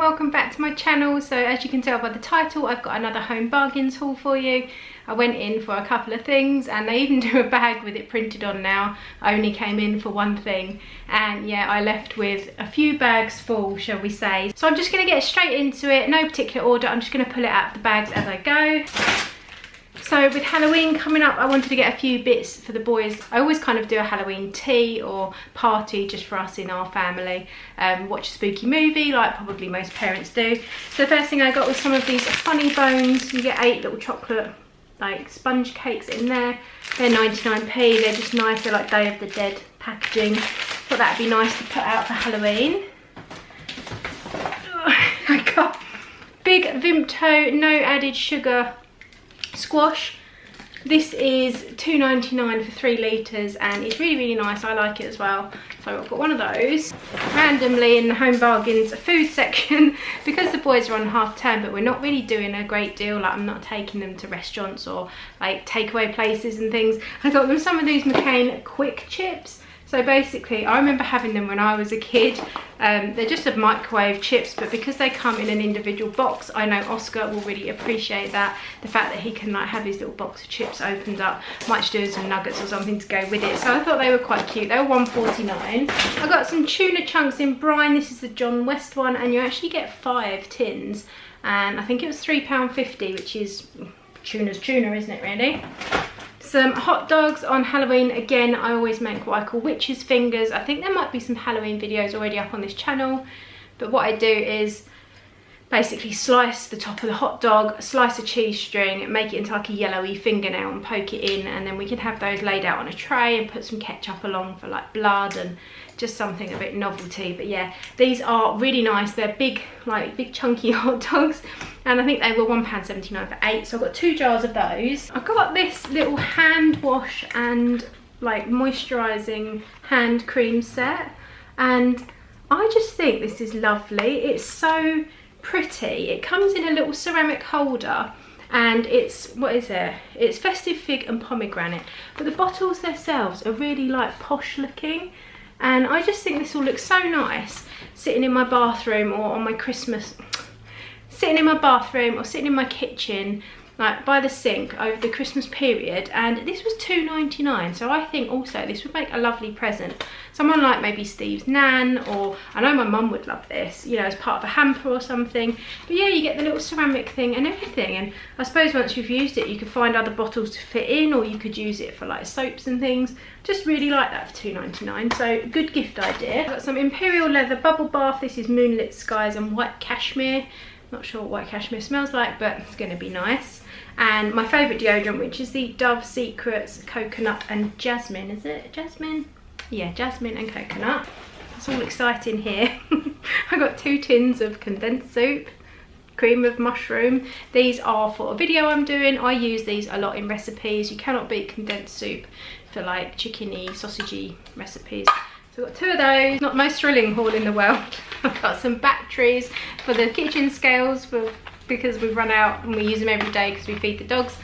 welcome back to my channel. So as you can tell by the title, I've got another home bargains haul for you. I went in for a couple of things and they even do a bag with it printed on now. I only came in for one thing and yeah, I left with a few bags full, shall we say. So I'm just going to get straight into it, no particular order. I'm just going to pull it out of the bags as I go. So with Halloween coming up, I wanted to get a few bits for the boys. I always kind of do a Halloween tea or party just for us in our family. Watch a spooky movie like probably most parents do. So the first thing I got was some of these funny bones. You get 8 little chocolate like sponge cakes in there. They're 99p, they're just nice. They're like Day of the Dead packaging. Thought that'd be nice to put out for Halloween. I got big Vimto, no added sugar squash. This is $2.99 for 3 litres and it's really nice. I like it as well. So I've got one of those. Randomly in the home bargains food section, because the boys are on half term but we're not really doing a great deal, like I'm not taking them to restaurants or like takeaway places and things. I got them some of these Mccain quick chips. So basically, I remember having them when I was a kid. They're just a microwave chips, but because they come in an individual box, I know Oscar will really appreciate that. The fact that he can like have his little box of chips opened up. Might just do some nuggets or something to go with it. So I thought they were quite cute. They were $1.49. I got some tuna chunks in brine. This is the John West one, and you actually get 5 tins. And I think it was £3.50, which is tuna's tuna, isn't it really? Some hot dogs on Halloween. Again, I always make what I call witch's fingers. I think there might be some Halloween videos already up on this channel, but what I do is basically slice the top of the hot dog, slice a cheese string, make it into like a yellowy fingernail and poke it in, and then we can have those laid out on a tray and put some ketchup along for like blood and just something a bit novelty. But yeah, these are really nice. They're big, like big chunky hot dogs, and I think they were £1.79 for 8. So I've got 2 jars of those. I've got this little hand wash and like moisturising hand cream set, and I just think this is lovely. It's so pretty. It comes in a little ceramic holder and it's, what is it? It's festive fig and pomegranate, but the bottles themselves are really like posh looking, and I just think this will look so nice sitting in my bathroom or on my Christmas, sitting in my bathroom or sitting in my kitchen like by the sink over the Christmas period. And this was $2.99, so I think also this would make a lovely present. Someone like maybe Steve's nan, or I know my mum would love this, you know, as part of a hamper or something. But yeah, you get the little ceramic thing and everything, and I suppose once you've used it you could find other bottles to fit in, or you could use it for like soaps and things. Just really like that for $2.99, so good gift idea. I've got some Imperial leather bubble bath. This is Moonlit Skies and White Cashmere. Not sure what white cashmere smells like, but it's going to be nice. And my favourite deodorant, which is the Dove Secrets Coconut and Jasmine. Is it Jasmine? Yeah, Jasmine and coconut. It's all exciting here. I got 2 tins of condensed soup, cream of mushroom. These are for a video I'm doing. I use these a lot in recipes. You cannot beat condensed soup for like chickeny, sausagey recipes. So I've got 2 of those. Not the most thrilling haul in the world. I've got some batteries for the kitchen scales because we've run out and we use them every day because we feed the dogs.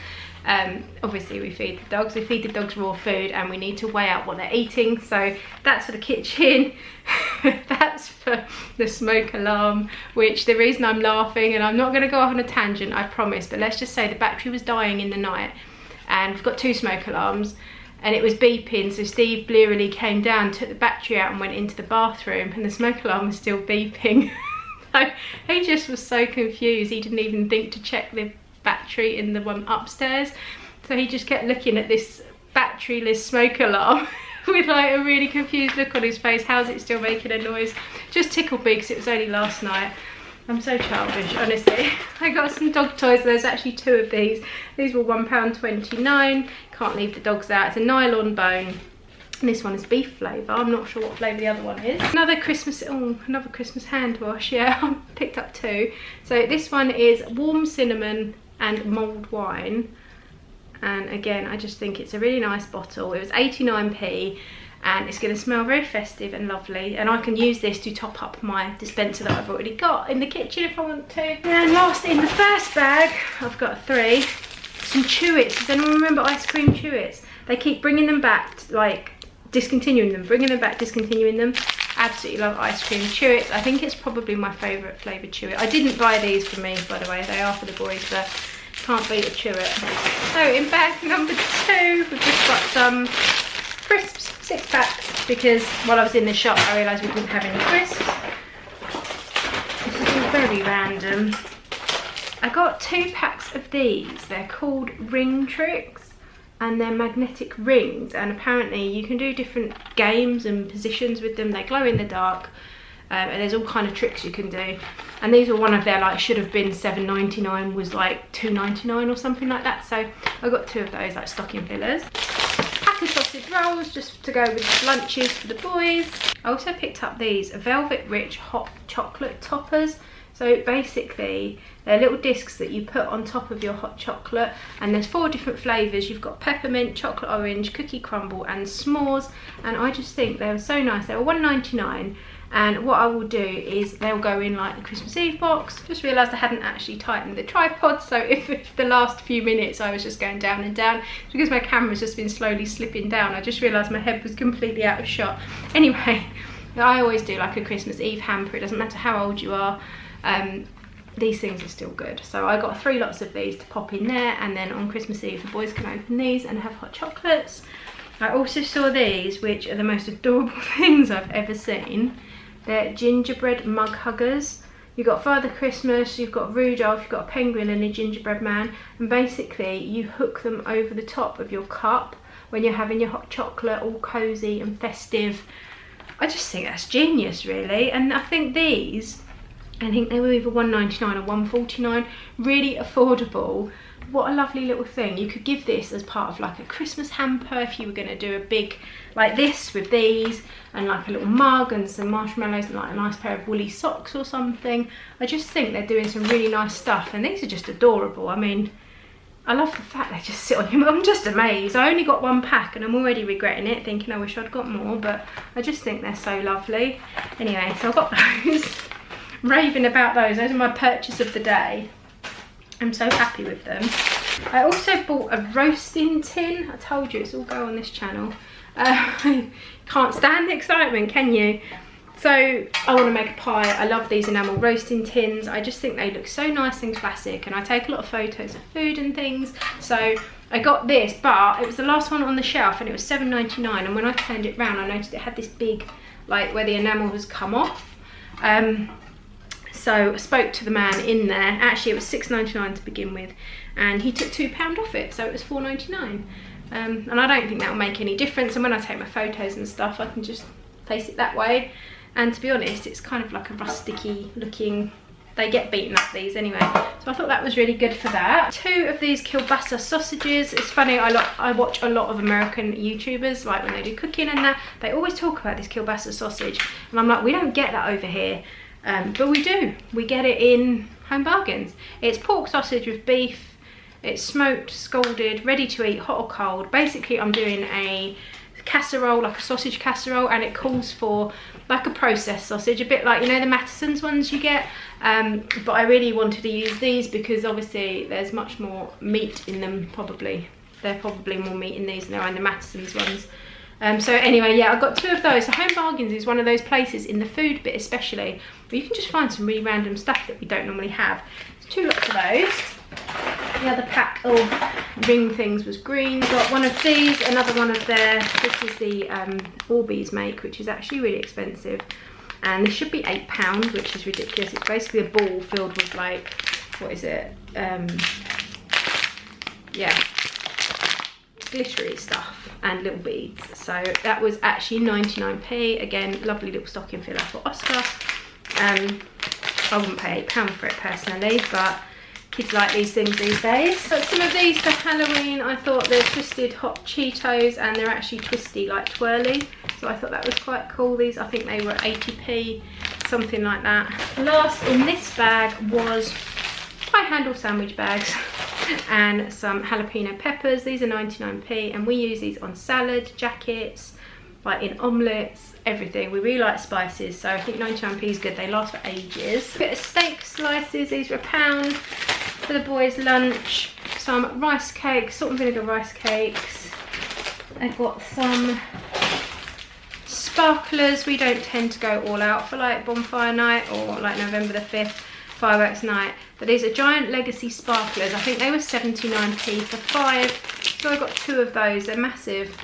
Obviously we feed the dogs raw food, and we need to weigh out what they're eating. So that's for the kitchen. That's for the smoke alarm, which the reason I'm laughing, and I'm not going to go off on a tangent, I promise, but let's just say the battery was dying in the night and we've got 2 smoke alarms. And it was beeping, so Steve blearily came down, took the battery out and went into the bathroom, and the smoke alarm was still beeping. So he just was so confused, he didn't even think to check the battery in the one upstairs. So he just kept looking at this batteryless smoke alarm with like a really confused look on his face. How's it still making a noise? Just tickled me because it was only last night. I'm so childish, honestly. I got some dog toys. There's actually 2 of these. These were £1.29. Can't leave the dogs out. It's a nylon bone. And this one is beef flavour. I'm not sure what flavour the other one is. Another Christmas hand wash. Yeah, I picked up 2. So this one is warm cinnamon and mulled wine. And again, I just think it's a really nice bottle. It was 89p. And it's going to smell very festive and lovely, and I can use this to top up my dispenser that I've already got in the kitchen if I want to. And last in the first bag, I've got 3, some Chewits. Does anyone remember ice cream Chewits? They keep bringing them back, like discontinuing them, bringing them back, discontinuing them. Absolutely love ice cream. Chewits, I think it's probably my favourite flavoured chewit. I didn't buy these for me, by the way, they are for the boys, but can't beat a chewit. So in bag number 2, we've just got some crisps, 6 packs, because while I was in the shop I realised we didn't have any crisps. This is all very random. I got 2 packs of these. They're called ring tricks and they're magnetic rings, and apparently you can do different games and positions with them. They glow in the dark, and there's all kind of tricks you can do. And these were one of their, like, should have been $7.99, was like $2.99 or something like that. So I got 2 of those, like stocking fillers. Pack of sausage rolls just to go with lunches for the boys. I also picked up these velvet rich hot chocolate toppers. So basically they're little discs that you put on top of your hot chocolate, and there's 4 different flavours. You've got peppermint, chocolate orange, cookie crumble and s'mores, and I just think they were so nice. They were $1.99, and what I will do is they'll go in like the Christmas Eve box. Just realised I hadn't actually tightened the tripod, so if the last few minutes I was just going down and down, it's because my camera's just been slowly slipping down. I just realised my head was completely out of shot. Anyway, I always do like a Christmas Eve hamper. It doesn't matter how old you are. These things are still good. So I got 3 lots of these to pop in there, and then on Christmas Eve the boys can open these and have hot chocolates. I also saw these, which are the most adorable things I've ever seen. They're gingerbread mug huggers. You've got Father Christmas, you've got Rudolph, you've got a penguin and a gingerbread man, and basically you hook them over the top of your cup when you're having your hot chocolate, all cozy and festive. I just think that's genius, really. And I think these, I think they were either $1.99 or $1.49, really affordable. What a lovely little thing. You could give this as part of like a Christmas hamper if you were going to do a big like this with these, and like a little mug and some marshmallows and like a nice pair of woolly socks or something. I just think they're doing some really nice stuff, and these are just adorable. I mean, I love the fact they just sit on you. I'm just amazed. I only got 1 pack and I'm already regretting it, thinking I wish I'd got more, but I just think they're so lovely. Anyway, so I got those. Raving about those. Those are my purchase of the day. I'm so happy with them. I also bought a roasting tin. I told you it's all go on this channel. Can't stand the excitement, can you? So I want to make a pie. I love these enamel roasting tins. I just think they look so nice and classic, and I take a lot of photos of food and things. So I got this, but it was the last one on the shelf and it was $7.99, and when I turned it round I noticed it had this big, like where the enamel has come off. So I spoke to the man in there. Actually it was $6.99 to begin with, and he took £2 off it, so it was $4.99. And I don't think that will make any difference, and when I take my photos and stuff I can just place it that way. And to be honest, it's kind of like a rusticy looking, they get beaten up these anyway, so I thought that was really good for that. 2 of these Kielbasa sausages. It's funny, I watch a lot of American YouTubers, like when they do cooking and that, they always talk about this Kielbasa sausage, and I'm like, we don't get that over here. But we do. We get it in Home Bargains. It's pork sausage with beef. It's smoked, scalded, ready to eat, hot or cold. Basically, I'm doing a casserole, like a sausage casserole, and it calls for like a processed sausage, a bit like, you know, the Mattison's ones you get. But I really wanted to use these because obviously there's much more meat in them, probably. There's probably more meat in these than there are in the Mattison's ones. So anyway, yeah, I got 2 of those. So Home Bargains is one of those places, in the food bit especially, where you can just find some really random stuff that we don't normally have. So 2 lots of those. The other pack of ring things was green. Got one of these, another one of their, this is the Orbeez make, which is actually really expensive. And this should be £8, which is ridiculous. It's basically a ball filled with like, what is it? Yeah, glittery stuff and little beads. So that was actually 99p. Again, lovely little stocking filler for Oscar. I wouldn't pay £8 for it personally, but kids like these things these days. Got some of these for Halloween. I thought they're twisted hot Cheetos, and they're actually twisty, like twirly. So I thought that was quite cool. These, I think they were 80p, something like that. Last in this bag was pie handle sandwich bags and some jalapeno peppers. These are 99p, and we use these on salad, jackets, like in omelettes, everything. We really like spices, so I think 99p is good. They last for ages. Bit of steak slices. These were £1 for the boys' lunch. Some rice cakes, salt and vinegar rice cakes. I've got some sparklers. We don't tend to go all out for like bonfire night or like November the 5th fireworks night, but these are giant legacy sparklers. I think they were 79p for 5, so I got 2 of those. They're massive,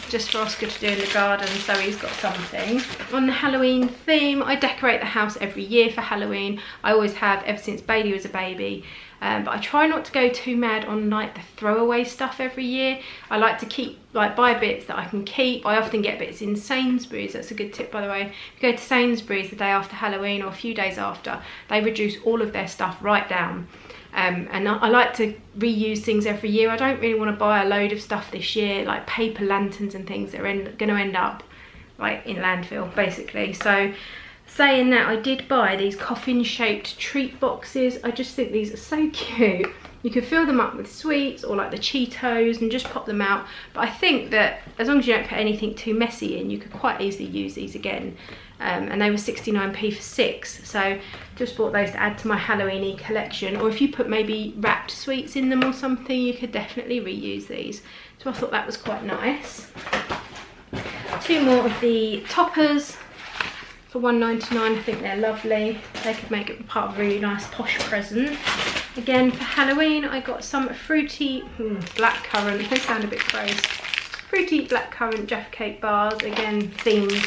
just for Oscar to do in the garden, so he's got something. On the Halloween theme, I decorate the house every year for Halloween. I always have, ever since Bailey was a baby. But I try not to go too mad on like the throwaway stuff every year. I like to keep, like, buy bits that I can keep. I often get bits in Sainsbury's. That's a good tip, by the way. If you go to Sainsbury's the day after Halloween or a few days after, they reduce all of their stuff right down. And I like to reuse things every year. I don't really want to buy a load of stuff this year, like paper lanterns and things that are going to end up like in landfill, basically. So saying that, I did buy these coffin shaped treat boxes. I just think these are so cute. You could fill them up with sweets or like the Cheetos and just pop them out. But I think that as long as you don't put anything too messy in, you could quite easily use these again. And they were 69p for 6. So just bought those to add to my Halloween-y collection. Or if you put maybe wrapped sweets in them or something, you could definitely reuse these. So I thought that was quite nice. 2 more of the toppers for $1.99. I think they're lovely. They could make it part of a really nice posh present. Again, for Halloween, I got some fruity blackcurrant. They sound a bit gross. Fruity blackcurrant Jaffa Cake bars. Again, themed,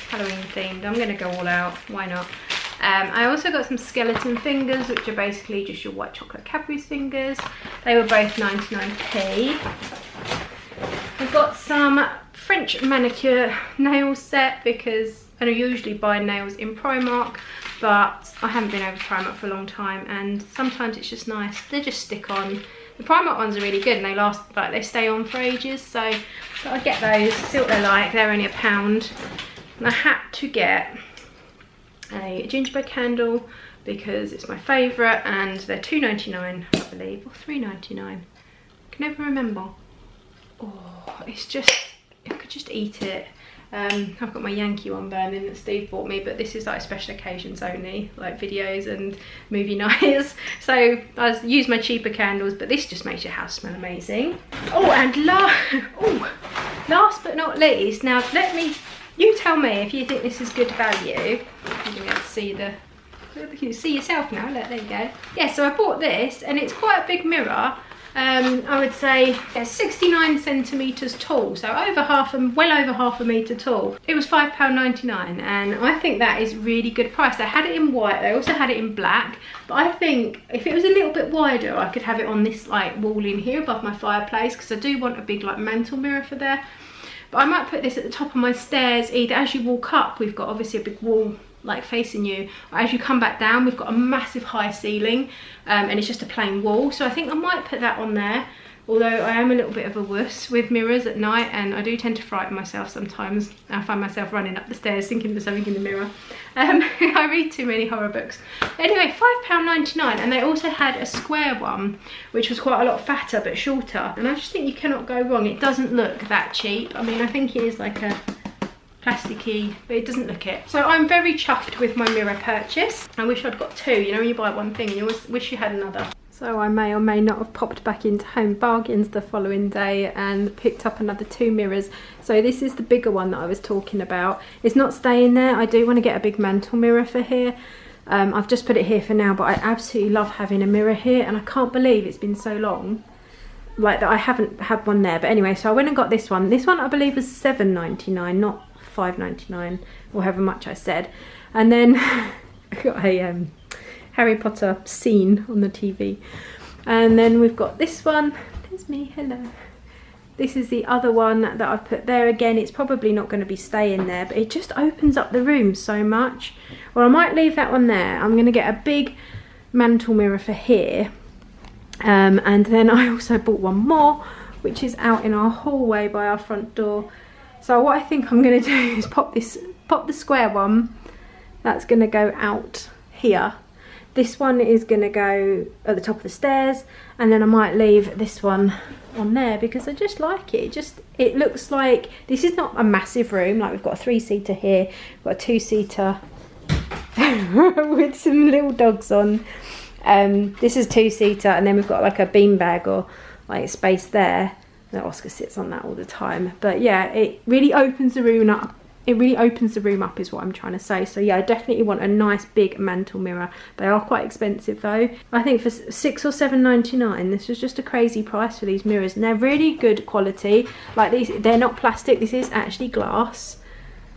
Halloween themed. I'm going to go all out. Why not? I also got some skeleton fingers, which are basically just your white chocolate Cadbury's fingers. They were both 99p. I got some French manicure nail set because I usually buy nails in Primark, but I haven't been over to Primark for a long time, and sometimes it's just nice. They just stick on. The Primark ones are really good and they last, like, they stay on for ages, so I get those, see what they're like. They're only £1. And I had to get a gingerbread candle because it's my favourite, and they're $2.99 I believe, or $3.99. I can never remember. Oh, it's just, I could just eat it. I've got my Yankee one burning that Steve bought me, but this is like special occasions only, like videos and movie nights. So I use my cheaper candles, but this just makes your house smell amazing. Oh, and last but not least, now you tell me if you think this is good value. You're gonna be able to see you can see yourself now. Look, there you go. Yeah, so I bought this, and it's quite a big mirror. I would say it's 69 centimetres tall, so well over half a metre tall. It was £5.99, and I think that is really good price. They had it in white, they also had it in black, but I think if it was a little bit wider, I could have it on this like wall in here above my fireplace, because I do want a big like mantle mirror for there. But I might put this at the top of my stairs, either as you walk up, we've got obviously a big wall like facing you, or as you come back down, we've got a massive high ceiling, and it's just a plain wall. So I think I might put that on there, although I am a little bit of a wuss with mirrors at night, and I do tend to frighten myself sometimes. I find myself running up the stairs thinking there's something in the mirror. I read too many horror books. Anyway, £5.99, and they also had a square one, which was quite a lot fatter but shorter, and I just think you cannot go wrong. It doesn't look that cheap. I mean, I think it is like a plasticky, but it doesn't look it. So I'm very chuffed with my mirror purchase. I wish I'd got 2. You know, when you buy one thing and you always wish you had another. So I may or may not have popped back into Home Bargains the following day and picked up another 2 mirrors. So this is the bigger one that I was talking about. It's not staying there. I do want to get a big mantle mirror for here. I've just put it here for now, but I absolutely love having a mirror here, and I can't believe it's been so long like that I haven't had one there. But anyway, so I went and got this one. This one I believe was $7.99, not $5.99 or however much I said. And then I got a Harry Potter scene on the TV, and then we've got this one. There's me, hello. This is the other one that I've put there. Again, it's probably not going to be staying there, but it just opens up the room so much. Or I might leave that one there. I'm going to get a big mantle mirror for here, and then I also bought one more, which is out in our hallway by our front door. So what I think I'm going to do is pop the square one. That's going to go out here. This one is going to go at the top of the stairs, and then I might leave this one on there because I just like it. It looks like, this is not a massive room. Like, we've got a 3-seater here, we've got a 2-seater with some little dogs on. This is 2-seater, and then we've got like a beanbag or like space there. Oscar sits on that all the time. But yeah, it really opens the room up it really opens the room up is what I'm trying to say. So yeah, I definitely want a nice big mantle mirror. They are quite expensive though. I think for $6 or $7.99, this was just a crazy price for these mirrors, and they're really good quality. Like these, they're not plastic, this is actually glass.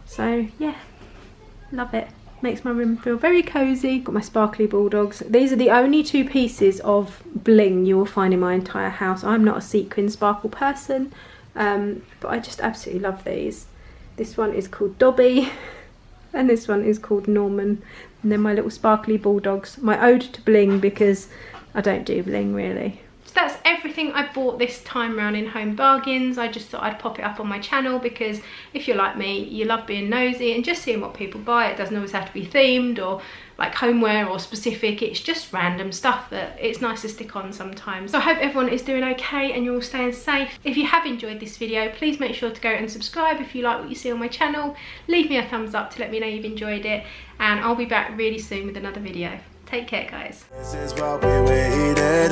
So yeah, love it. Makes my room feel very cozy. Got my sparkly bulldogs. These are the only 2 pieces of bling you will find in my entire house. I'm not a sequin sparkle person, but I just absolutely love these. This one is called Dobby and this one is called Norman. And then my little sparkly bulldogs. My ode to bling, because I don't do bling really. So that's everything I bought this time round in Home Bargains. I just thought I'd pop it up on my channel because if you're like me, you love being nosy and just seeing what people buy. It doesn't always have to be themed or like homeware or specific. It's just random stuff that it's nice to stick on sometimes. So I hope everyone is doing okay and you're all staying safe. If you have enjoyed this video, please make sure to go and subscribe if you like what you see on my channel. Leave me a thumbs up to let me know you've enjoyed it, and I'll be back really soon with another video. Take care, guys. This is what we waited.